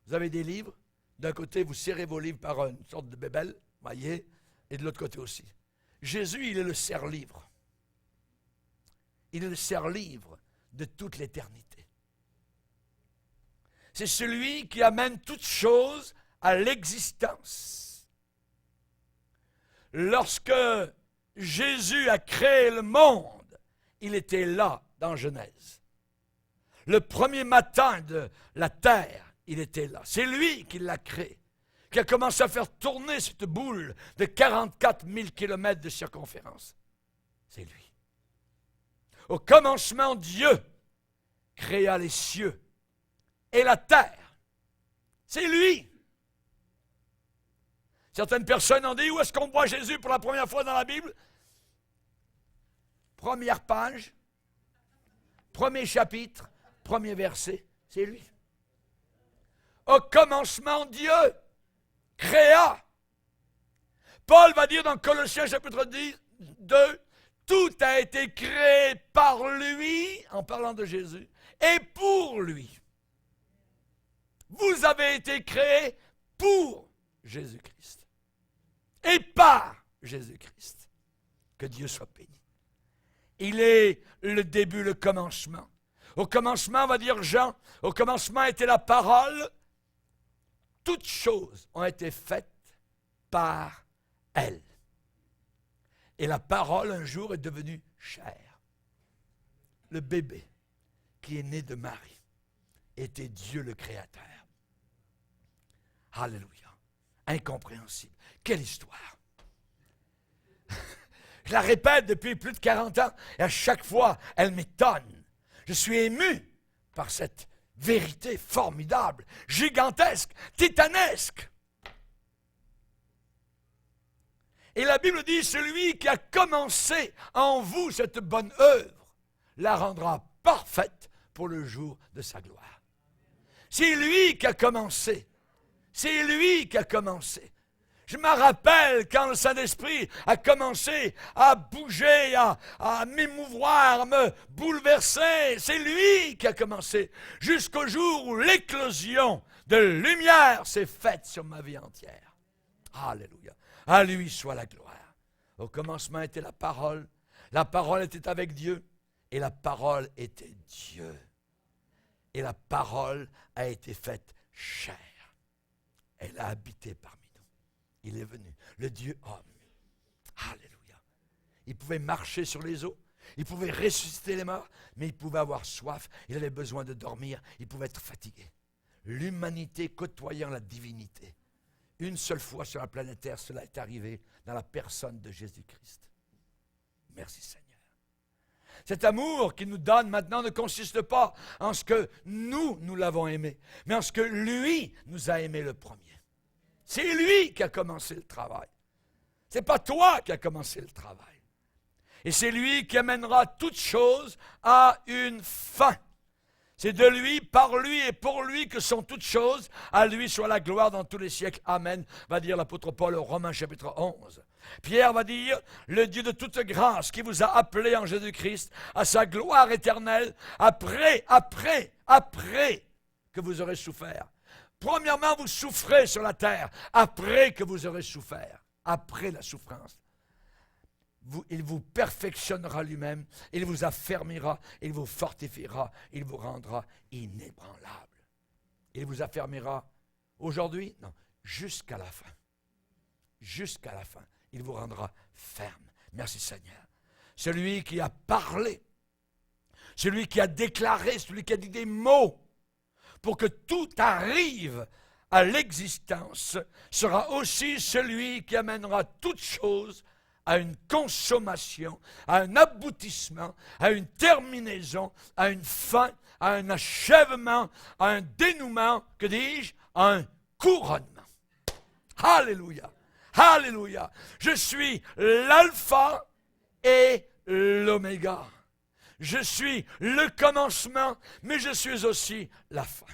Vous avez des livres. D'un côté, vous serrez vos livres par une sorte de bébelle, voyez, et de l'autre côté aussi. Jésus, il est le serre-livre. Il est le serre-livre de toute l'éternité. C'est celui qui amène toutes choses à l'existence. Lorsque Jésus a créé le monde, il était là dans Genèse. Le premier matin de la terre, il était là. C'est lui qui l'a créé, qui a commencé à faire tourner cette boule de 44 000 kilomètres de circonférence. C'est lui. Au commencement, Dieu créa les cieux et la terre. C'est lui. Certaines personnes ont dit, où est-ce qu'on voit Jésus pour la première fois dans la Bible? Première page, premier chapitre, premier verset, c'est lui. Au commencement, Dieu créa. Paul va dire dans Colossiens chapitre 2, tout a été créé par lui, en parlant de Jésus, et pour lui. Vous avez été créés pour Jésus-Christ et par Jésus-Christ. Que Dieu soit béni. Il est le début, le commencement. Au commencement, va dire Jean, au commencement était la parole. Toutes choses ont été faites par elle. Et la parole, un jour, est devenue chair. Le bébé qui est né de Marie était Dieu le Créateur. Alléluia. Incompréhensible. Quelle histoire. Je la répète depuis plus de 40 ans et à chaque fois, elle m'étonne. Je suis ému par cette vérité formidable, gigantesque, titanesque. Et la Bible dit, celui qui a commencé en vous cette bonne œuvre, la rendra parfaite pour le jour de sa gloire. C'est lui qui a commencé. C'est lui qui a commencé. Je me rappelle quand le Saint-Esprit a commencé à bouger, à m'émouvoir, à me bouleverser. C'est lui qui a commencé. Jusqu'au jour où l'éclosion de lumière s'est faite sur ma vie entière. Alléluia. À lui soit la gloire. Au commencement était la parole. La parole était avec Dieu. Et la parole était Dieu. Et la parole a été faite chair. Elle a habité parmi nous. Il est venu, le Dieu homme. Alléluia. Il pouvait marcher sur les eaux, il pouvait ressusciter les morts, mais il pouvait avoir soif, il avait besoin de dormir, il pouvait être fatigué. L'humanité côtoyant la divinité. Une seule fois sur la planète Terre, cela est arrivé dans la personne de Jésus-Christ. Merci Seigneur. Cet amour qu'il nous donne maintenant ne consiste pas en ce que nous l'avons aimé, mais en ce que lui nous a aimé le premier. C'est lui qui a commencé le travail. Ce n'est pas toi qui as commencé le travail. Et c'est lui qui amènera toutes choses à une fin. C'est de lui, par lui et pour lui que sont toutes choses. À lui soit la gloire dans tous les siècles. Amen, va dire l'apôtre Paul au Romains chapitre 11. Pierre va dire, le Dieu de toute grâce qui vous a appelé en Jésus-Christ à sa gloire éternelle, après que vous aurez souffert. Premièrement, vous souffrez sur la terre, après que vous aurez souffert, après la souffrance. Il vous perfectionnera lui-même, il vous affermira, il vous fortifiera, il vous rendra inébranlable. Il vous affermira aujourd'hui? Non, jusqu'à la fin. Jusqu'à la fin, il vous rendra ferme. Merci Seigneur. Celui qui a parlé celui qui a déclaré, celui qui a dit des mots pour que tout arrive à l'existence, sera aussi celui qui amènera toutes choses à une consommation, à un aboutissement, à une terminaison, à une fin, à un achèvement, à un dénouement, que dis-je, à un couronnement. Alléluia! Alléluia! Je suis l'alpha et l'oméga. Je suis le commencement, mais je suis aussi la fin.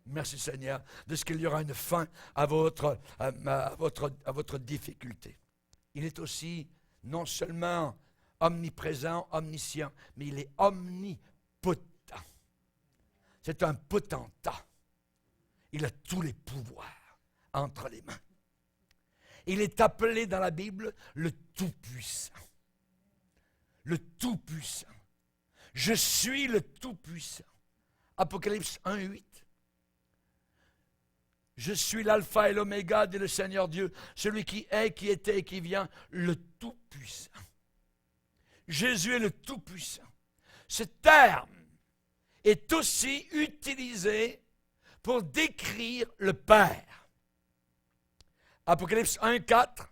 Merci Seigneur de ce qu'il y aura une fin à votre difficulté. Il est aussi non seulement omniprésent, omniscient, mais il est omnipotent. C'est un potentat. Il a tous les pouvoirs entre les mains. Il est appelé dans la Bible le Tout-Puissant. Le Tout-Puissant. Je suis le Tout-Puissant. Apocalypse 1:8. Je suis l'alpha et l'oméga, dit le Seigneur Dieu, celui qui est, qui était et qui vient, le Tout-Puissant. Jésus est le Tout-Puissant. Ce terme est aussi utilisé pour décrire le Père. Apocalypse 1:4,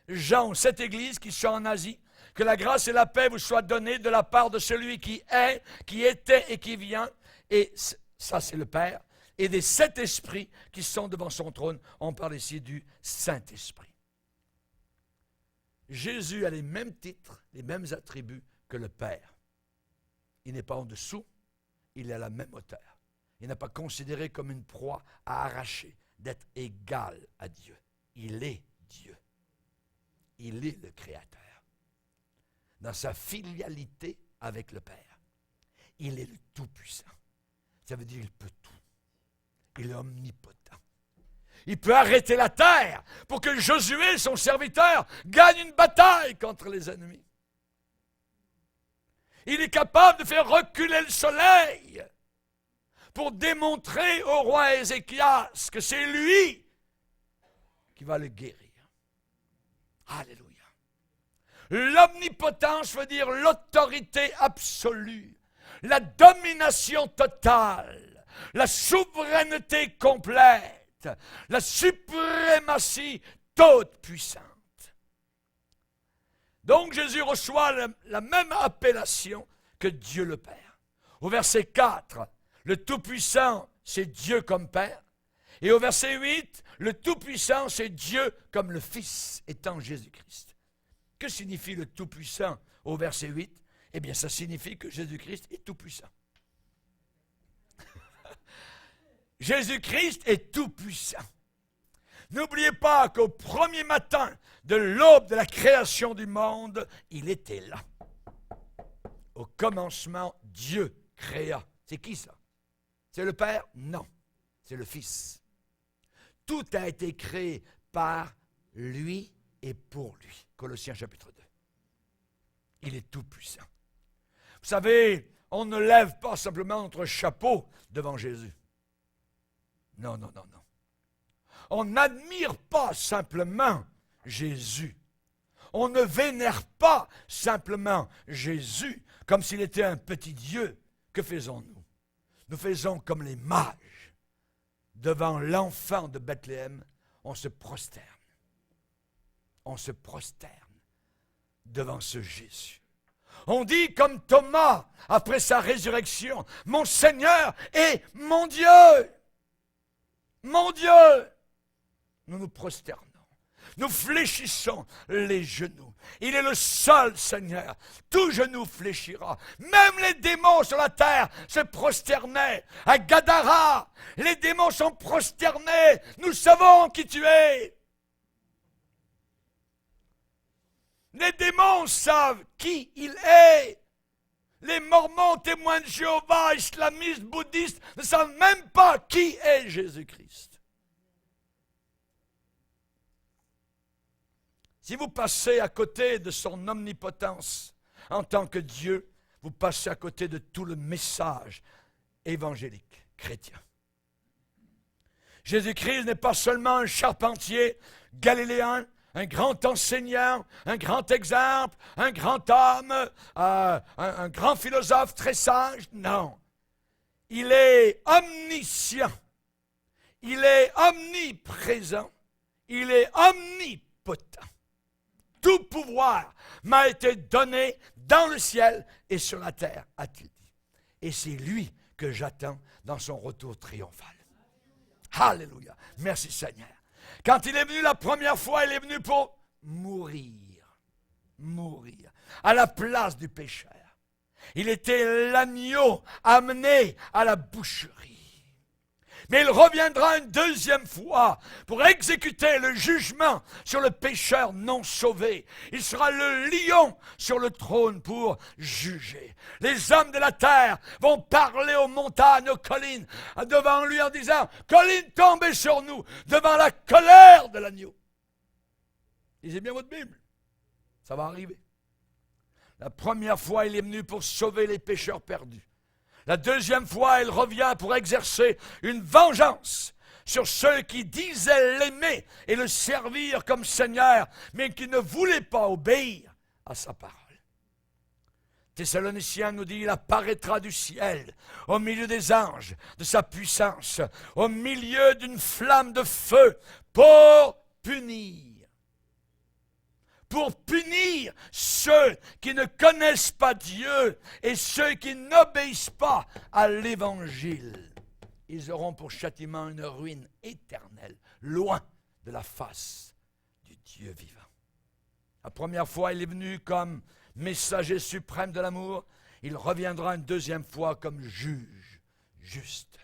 Jean, cette église qui sont en Asie, que la grâce et la paix vous soient données de la part de celui qui est, qui était et qui vient, et ça c'est le Père, et des 7 esprits qui sont devant son trône. On parle ici du Saint-Esprit. Jésus a les mêmes titres, les mêmes attributs que le Père. Il n'est pas en dessous, il est à la même hauteur. Il n'est pas considéré comme une proie à arracher, d'être égal à Dieu. Il est Dieu. Il est le Créateur. Dans sa filialité avec le Père. Il est le Tout-Puissant. Ça veut dire qu'il peut tout. Il est omnipotent. Il peut arrêter la terre pour que Josué, son serviteur, gagne une bataille contre les ennemis. Il est capable de faire reculer le soleil pour démontrer au roi Ézéchias que c'est lui qui va le guérir. Alléluia. L'omnipotence veut dire l'autorité absolue, la domination totale, la souveraineté complète, la suprématie toute puissante. Donc Jésus reçoit la même appellation que Dieu le Père. Au verset 4, le Tout-Puissant, c'est Dieu comme Père. Et au verset 8, le Tout-Puissant, c'est Dieu comme le Fils, étant Jésus-Christ. Que signifie le Tout-Puissant au verset 8? Eh bien, ça signifie que Jésus-Christ est Tout-Puissant. Jésus-Christ est Tout-Puissant. N'oubliez pas qu'au premier matin de l'aube de la création du monde, il était là. Au commencement, Dieu créa. C'est qui ça? C'est le Père? Non, c'est le Fils. Tout a été créé par lui et pour lui. Colossiens chapitre 2. Il est tout-puissant. Vous savez, on ne lève pas simplement notre chapeau devant Jésus. Non, non, non, non. On n'admire pas simplement Jésus. On ne vénère pas simplement Jésus comme s'il était un petit Dieu. Que faisons-nous? Nous faisons comme les mages. Devant l'enfant de Bethléem, on se prosterne. On se prosterne devant ce Jésus. On dit comme Thomas, après sa résurrection, « Mon Seigneur et mon Dieu !» Mon Dieu! Nous nous prosternons. Nous fléchissons les genoux. Il est le seul Seigneur. Tout genou fléchira. Même les démons sur la terre se prosternaient. À Gadara, les démons sont prosternés. Nous savons qui tu es. Les démons savent qui il est. Les Mormons, témoins de Jéhovah, islamistes, bouddhistes ne savent même pas qui est Jésus-Christ. Si vous passez à côté de son omnipotence en tant que Dieu, vous passez à côté de tout le message évangélique chrétien. Jésus-Christ n'est pas seulement un charpentier galiléen, un grand enseignant, un grand exemple, un grand homme, un grand philosophe très sage. Non. Il est omniscient. Il est omniprésent. Il est omnipotent. Tout pouvoir m'a été donné dans le ciel et sur la terre, a-t-il dit. Et c'est lui que j'attends dans son retour triomphal. Alléluia. Merci Seigneur. Quand il est venu la première fois, il est venu pour mourir. Mourir. À la place du pécheur. Il était l'agneau amené à la boucherie. Mais il reviendra une deuxième fois pour exécuter le jugement sur le pécheur non sauvé. Il sera le lion sur le trône pour juger. Les hommes de la terre vont parler aux montagnes, aux collines, devant lui en disant « Collines, tombez sur nous !» devant la colère de l'agneau. Lisez bien votre Bible. Ça va arriver. La première fois, il est venu pour sauver les pécheurs perdus. La deuxième fois, il revient pour exercer une vengeance sur ceux qui disaient l'aimer et le servir comme Seigneur, mais qui ne voulaient pas obéir à sa parole. Thessaloniciens nous dit, il apparaîtra du ciel, au milieu des anges, de sa puissance, au milieu d'une flamme de feu, pour punir. Pour punir ceux qui ne connaissent pas Dieu et ceux qui n'obéissent pas à l'Évangile. Ils auront pour châtiment une ruine éternelle, loin de la face du Dieu vivant. La première fois, il est venu comme messager suprême de l'amour. Il reviendra une deuxième fois comme juge juste.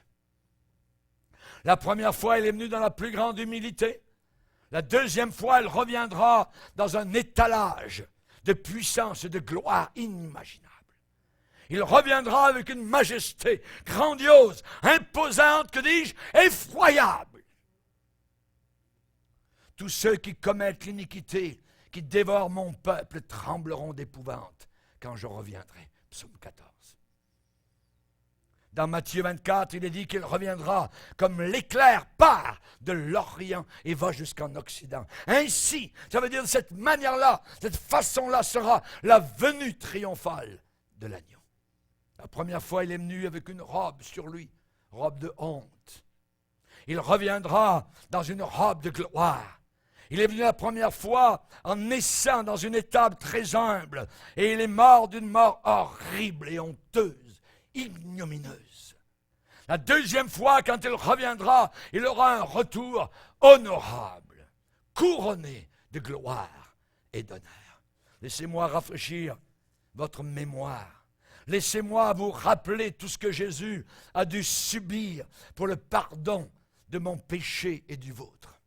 La première fois, il est venu dans la plus grande humilité. La deuxième fois, elle reviendra dans un étalage de puissance et de gloire inimaginable. Il reviendra avec une majesté grandiose, imposante, que dis-je, effroyable. Tous ceux qui commettent l'iniquité, qui dévorent mon peuple, trembleront d'épouvante quand je reviendrai. Psaume 14. Dans Matthieu 24, il est dit qu'il reviendra comme l'éclair part de l'Orient et va jusqu'en Occident. Ainsi, ça veut dire de cette manière-là, cette façon-là sera la venue triomphale de l'agneau. La première fois, il est venu avec une robe sur lui, robe de honte. Il reviendra dans une robe de gloire. Il est venu la première fois en naissant dans une étape très humble et il est mort d'une mort horrible et honteuse, ignomineuse. La deuxième fois, quand il reviendra, il aura un retour honorable, couronné de gloire et d'honneur. Laissez-moi rafraîchir votre mémoire. Laissez-moi vous rappeler tout ce que Jésus a dû subir pour le pardon de mon péché et du vôtre.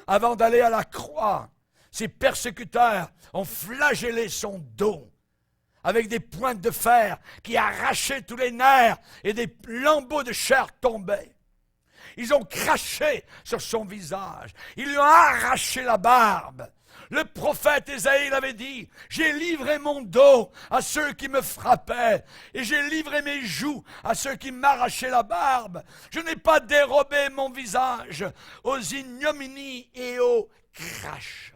Avant d'aller à la croix, ses persécuteurs ont flagellé son dos avec des pointes de fer qui arrachaient tous les nerfs et des lambeaux de chair tombaient. Ils ont craché sur son visage. Ils lui ont arraché la barbe. Le prophète Ésaïe avait dit, « J'ai livré mon dos à ceux qui me frappaient, et j'ai livré mes joues à ceux qui m'arrachaient la barbe. Je n'ai pas dérobé mon visage aux ignominies et aux crachats. »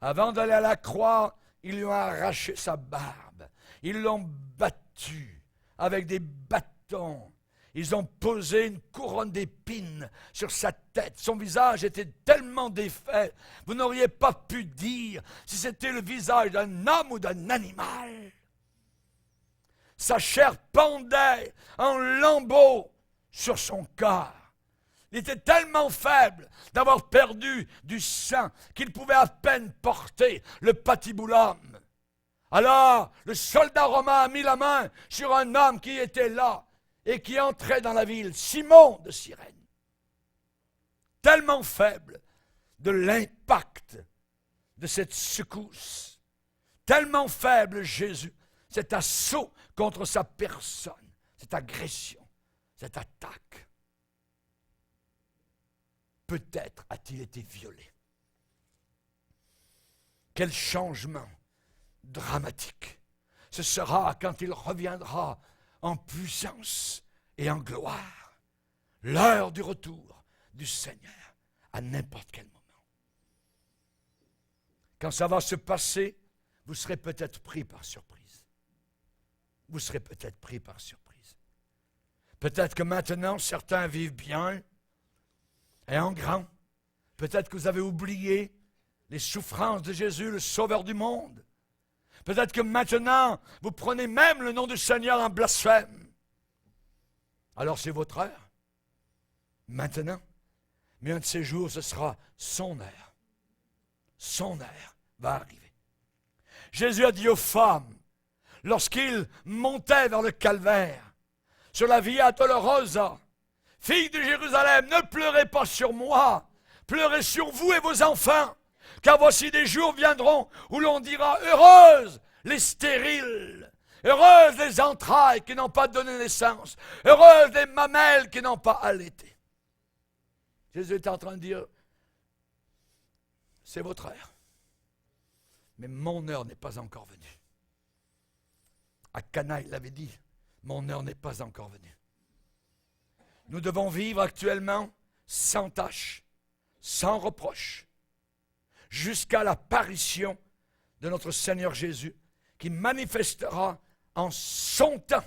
Avant d'aller à la croix, ils lui ont arraché sa barbe. Ils l'ont battu avec des bâtons. Ils ont posé une couronne d'épines sur sa tête. Son visage était tellement défait, vous n'auriez pas pu dire si c'était le visage d'un homme ou d'un animal. Sa chair pendait en lambeaux sur son corps. Il était tellement faible d'avoir perdu du sang qu'il pouvait à peine porter le patibulum. Alors, le soldat romain a mis la main sur un homme qui était là et qui entrait dans la ville, Simon de Cyrène. Tellement faible de l'impact de cette secousse, tellement faible Jésus, cet assaut contre sa personne, cette agression, cette attaque. Peut-être a-t-il été violé. Quel changement dramatique ce sera quand il reviendra en puissance et en gloire. L'heure du retour du Seigneur à n'importe quel moment. Quand ça va se passer, vous serez peut-être pris par surprise. Vous serez peut-être pris par surprise. Peut-être que maintenant, certains vivent bien et en grand. Peut-être que vous avez oublié les souffrances de Jésus, le Sauveur du monde. Peut-être que maintenant, vous prenez même le nom du Seigneur en blasphème. Alors c'est votre heure. Maintenant. Mais un de ces jours, ce sera son heure. Son heure va arriver. Jésus a dit aux femmes, lorsqu'il montait vers le calvaire, sur la Via Dolorosa, filles de Jérusalem, ne pleurez pas sur moi, pleurez sur vous et vos enfants, car voici des jours viendront où l'on dira, heureuses les stériles, heureuses les entrailles qui n'ont pas donné naissance, heureuses les mamelles qui n'ont pas allaité. Jésus est en train de dire, c'est votre heure. Mais mon heure n'est pas encore venue. À Cana, il l'avait dit, mon heure n'est pas encore venue. Nous devons vivre actuellement sans tâche, sans reproche, jusqu'à l'apparition de notre Seigneur Jésus, qui manifestera en son temps,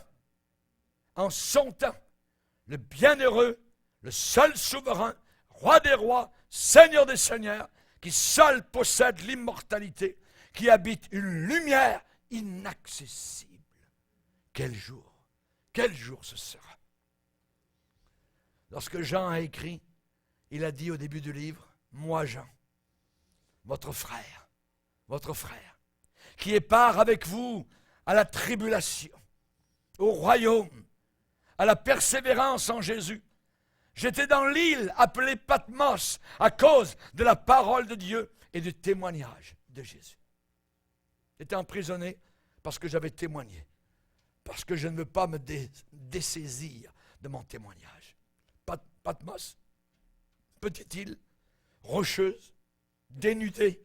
le bienheureux, le seul souverain, Roi des rois, Seigneur des seigneurs, qui seul possède l'immortalité, qui habite une lumière inaccessible. Quel jour ce sera. Lorsque Jean a écrit, il a dit au début du livre, moi Jean, votre frère, qui est part avec vous à la tribulation, au royaume, à la persévérance en Jésus. J'étais dans l'île appelée Patmos à cause de la parole de Dieu et du témoignage de Jésus. J'étais emprisonné parce que j'avais témoigné, parce que je ne veux pas me dessaisir de mon témoignage. Patmos, petite île, rocheuse, dénudée,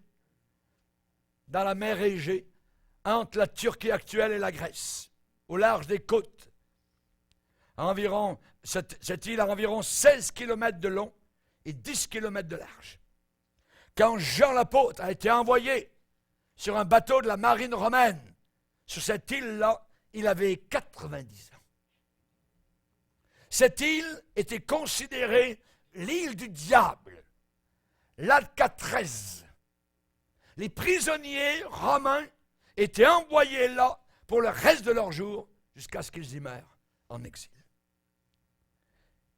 dans la mer Égée, entre la Turquie actuelle et la Grèce, au large des côtes. Cette île a environ 16 km de long et 10 km de large. Quand Jean l'apôtre a été envoyé sur un bateau de la marine romaine, sur cette île-là, il avait 90 ans. Cette île était considérée l'île du diable, l'Alcatraz. Les prisonniers romains étaient envoyés là pour le reste de leur jour, jusqu'à ce qu'ils y meurent en exil.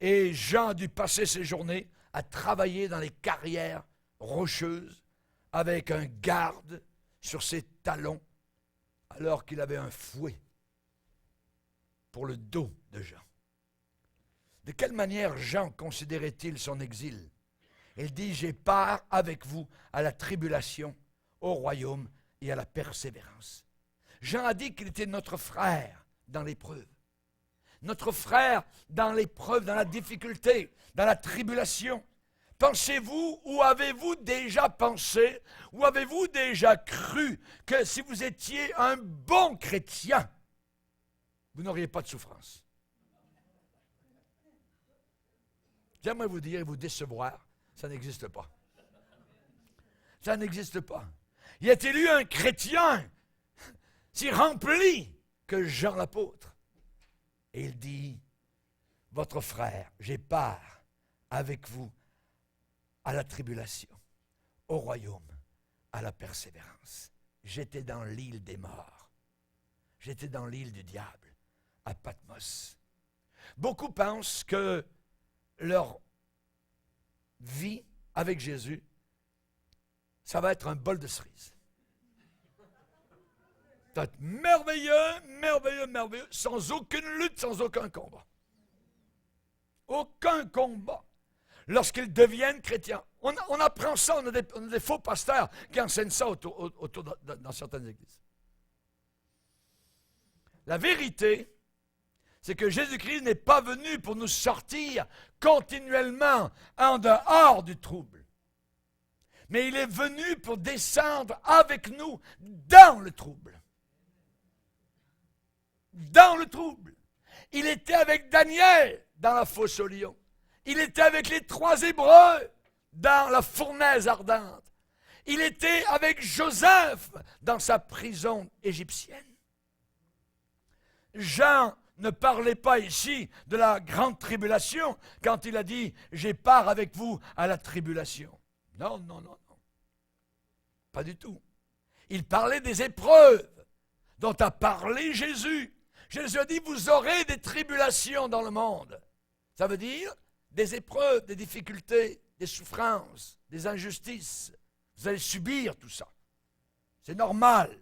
Et Jean a dû passer ses journées à travailler dans les carrières rocheuses avec un garde sur ses talons, alors qu'il avait un fouet pour le dos de Jean. De quelle manière Jean considérait-il son exil? Il dit, j'ai part avec vous à la tribulation, au royaume et à la persévérance. Jean a dit qu'il était notre frère dans l'épreuve. Notre frère dans l'épreuve, dans la difficulté, dans la tribulation. Pensez-vous, ou avez-vous déjà pensé, ou avez-vous déjà cru que si vous étiez un bon chrétien, vous n'auriez pas de souffrance? J'aimerais vous dire et vous décevoir, ça n'existe pas. Ça n'existe pas. Y a-t-il eu un chrétien si rempli que Jean l'apôtre? Et il dit, votre frère, j'ai part avec vous à la tribulation, au royaume, à la persévérance. J'étais dans l'île des morts. J'étais dans l'île du diable, à Patmos. Beaucoup pensent que leur vie avec Jésus, ça va être un bol de cerises. Ça va être merveilleux, merveilleux, merveilleux, sans aucune lutte, sans aucun combat. Aucun combat. Lorsqu'ils deviennent chrétiens. On apprend ça, on a des faux pasteurs qui enseignent ça dans certaines églises. La vérité, c'est que Jésus-Christ n'est pas venu pour nous sortir continuellement en dehors du trouble. Mais il est venu pour descendre avec nous dans le trouble. Dans le trouble. Il était avec Daniel dans la fosse aux lions. Il était avec les 3 Hébreux dans la fournaise ardente. Il était avec Joseph dans sa prison égyptienne. Jean ne parlait pas ici de la grande tribulation quand il a dit « J'ai part avec vous à la tribulation ». Non, non, non, non. Pas du tout. Il parlait des épreuves dont a parlé Jésus. Jésus a dit « Vous aurez des tribulations dans le monde ». Ça veut dire des épreuves, des difficultés, des souffrances, des injustices. Vous allez subir tout ça. C'est normal.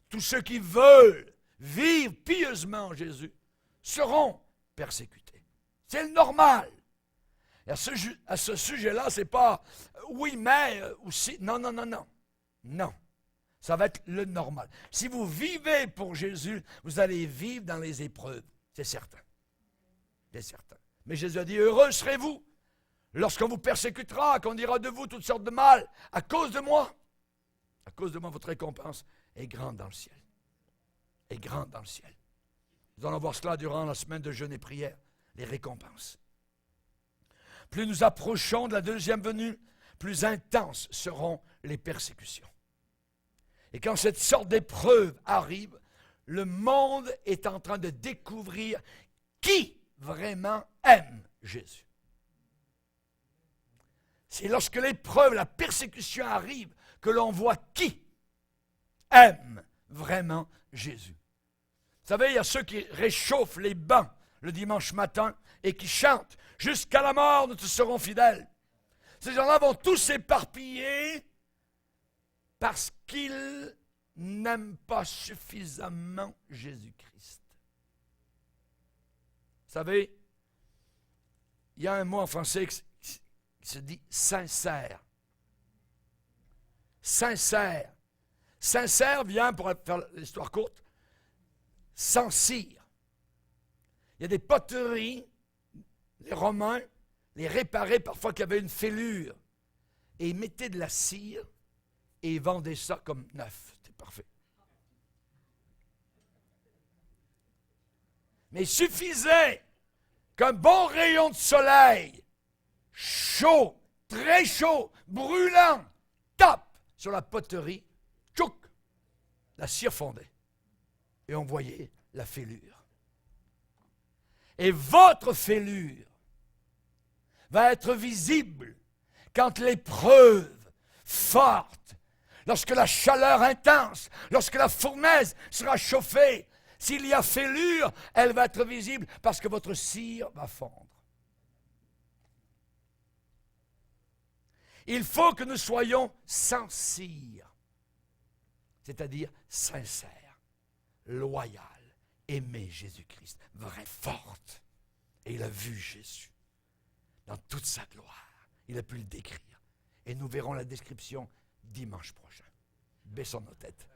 Tous ceux qui veulent vivre pieusement en Jésus seront persécutés. C'est le normal. Et à ce sujet-là, c'est pas oui, mais ou si. Non, non, non, non. Non. Ça va être le normal. Si vous vivez pour Jésus, vous allez vivre dans les épreuves. C'est certain. C'est certain. Mais Jésus a dit, heureux serez-vous lorsqu'on vous persécutera, qu'on dira de vous toutes sortes de mal, à cause de moi. À cause de moi, votre récompense est grande dans le ciel. Est grande dans le ciel. Nous allons voir cela durant la semaine de jeûne et prière, les récompenses. Plus nous approchons de la deuxième venue, plus intenses seront les persécutions. Et quand cette sorte d'épreuve arrive, le monde est en train de découvrir qui vraiment aime Jésus. C'est lorsque l'épreuve, la persécution arrive, que l'on voit qui aime vraiment Jésus. Vous savez, il y a ceux qui réchauffent les bancs le dimanche matin et qui chantent « Jusqu'à la mort, nous te serons fidèles ». Ces gens-là vont tous s'éparpiller parce qu'ils n'aiment pas suffisamment Jésus-Christ. Vous savez, il y a un mot en français qui se dit « sincère ». Sincère. Sincère vient, pour faire l'histoire courte, sans cire. Il y a des poteries, les Romains les réparaient parfois qu'il y avait une fêlure. Et ils mettaient de la cire et ils vendaient ça comme neuf. C'était parfait. Mais il suffisait qu'un bon rayon de soleil, chaud, très chaud, brûlant, tape sur la poterie, tchouk, la cire fondait. Et on voyait la fêlure. Et votre fêlure va être visible quand l'épreuve forte, lorsque la chaleur intense, lorsque la fournaise sera chauffée, s'il y a fêlure, elle va être visible parce que votre cire va fondre. Il faut que nous soyons sans cire, c'est-à-dire sincères, loyales, aimer Jésus-Christ, vraie, forte. Et il a vu Jésus dans toute sa gloire. Il a pu le décrire. Et nous verrons la description dimanche prochain. Baissons nos têtes.